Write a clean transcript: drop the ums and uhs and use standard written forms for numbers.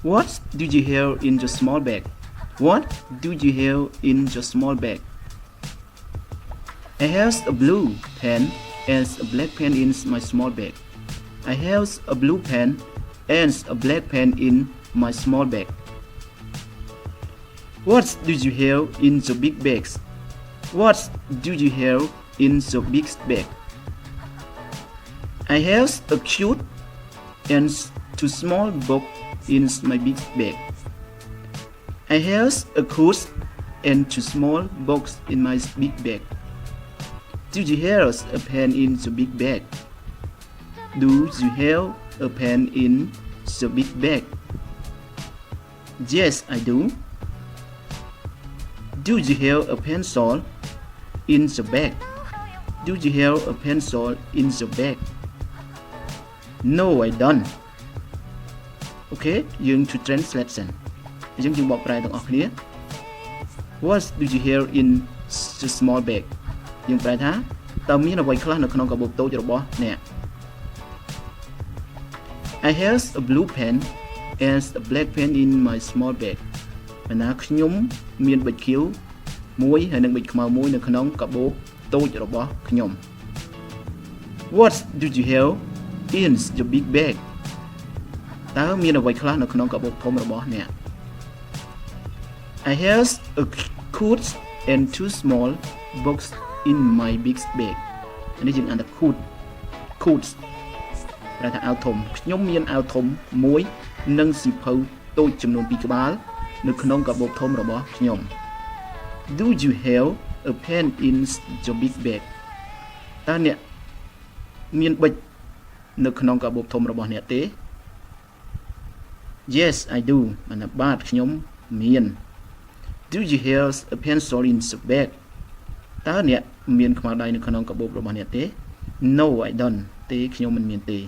What do you have in your small bag? What do you have in your small bag? I have a blue pen and a black pen in my small bag. I have a blue pen and a black pen in my small bag. What do you have in your big bags? What do you have in your big bag? I have a cute and two small box in my big bag. I have a coat and two small box in my big bag. Do you have a pen in your big bag? Do you have a pen in your big bag? Yes, I do. Do you have a pencil in your bag? Do you have a pencil in your bag? No, I don't. Okay, យើង to translation អញ្ចឹងយើងបកប្រែទាំងអស់គ្នា What do you have in the small bag យើងប្រែថាតើមានអ្វីខ្លះនៅក្នុងកាបូបតូចរបស់អ្នក I have a blue pen and a black pen in my small bag បណ្ណាខ្ញុំមានប៊ិចខៀវមួយហើយនិងប៊ិចខ្មៅមួយនៅក្នុងកាបូបតូចរបស់ខ្ញុំ What do you have in your big bag តើមានអ្វីខ្លះនៅក្នុងកាបូបធំរបស់អ្នក I have a coat and two small box in my big bag នេះយើងអានថា coat ប្រែថាអាវធំខ្ញុំមានអាវធំមួយនិងសៀវភៅតូចចំនួន2ក្បាលនៅក្នុងកាបូបធំរបស់ខ្ញុំ Do you have a pen in your big bag តើអ្នកមានប៊ិចនៅក្នុងកាបូបធំរបស់អ្នកទេ Yes, I do បាទខ្ញុំមាន Do you have a pencil in your bag តើអ្នកមានខ្មៅដៃនៅក្នុងកាបូបរបស់អ្នកទេ No, I don't ទេខ្ញុំមិនមានទេ